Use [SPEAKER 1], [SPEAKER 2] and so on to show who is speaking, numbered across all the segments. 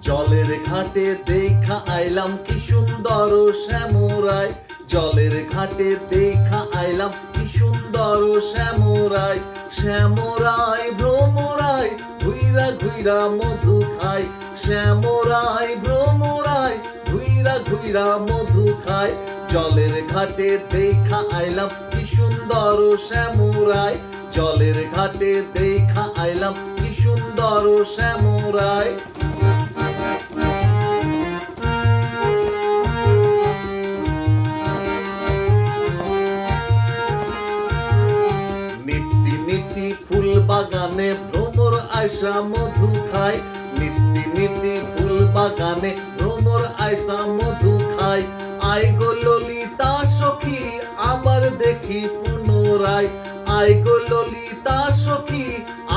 [SPEAKER 1] জলের ঘাটে দেখা আইলাম কি সুন্দর শ্যামরাই, জলের ঘাটে দেখা আইলাম কি সুন্দর শ্যামরাই। শ্যামরাই ভ্রমরাই ঘুইরা ঘুইরা মধু খাই, শ্যামরাই ভ্রমরাই ঘুইরা ঘুইরা মধু খাই। জলের ঘাটে দেখা আইলাম কি সুন্দর শ্যামরাই, জলের ঘাটে দেখা আইলাম কি সুন্দর শ্যামরাই। নিত্যি নিত্যি ফুল বাগানে ভ্রমর আয়সা মধু খায়, নিত্যি নিত্যি ফুল বাগানে ভ্রমর আয়সা মধু খায়। আই গো ললিতা সখী আবার দেখি পুনরায়, আই গো ললিতা সখী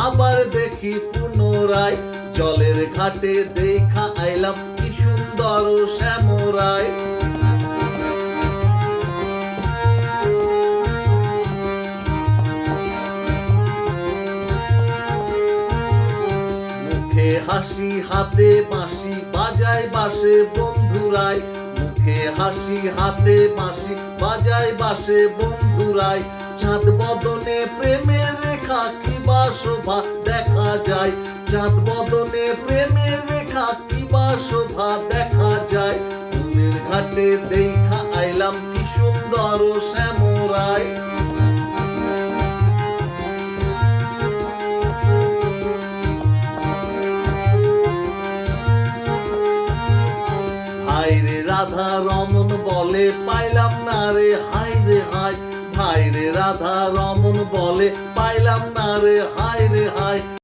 [SPEAKER 1] আবার দেখি পুনরায়। জলের ঘাটে দেখা আইলাম কি সুন্দর শ্যামরাই। মুখে হাসি হাতে বাঁশি বাজায় বাসে বন্ধুরাই, মুখে হাসি হাতে বাঁশি বাজায় বাসে বন্ধুরাই। চাঁদ বদনে প্রেমের রেখা কিবা শোভা দেখা যায়, চাঁদ বদনে প্রেমের রেখা কিবা শোভা দেখা যায়। ফুলের ঘাটে দেখা আইলাম কি সুন্দর শ্যামরাই। হায়রে রাধা রমন বলে পাইলাম না রে হায় রে হায়, হায়রে রাধা রমন বলে পাইলাম না রে হায় রে হায়।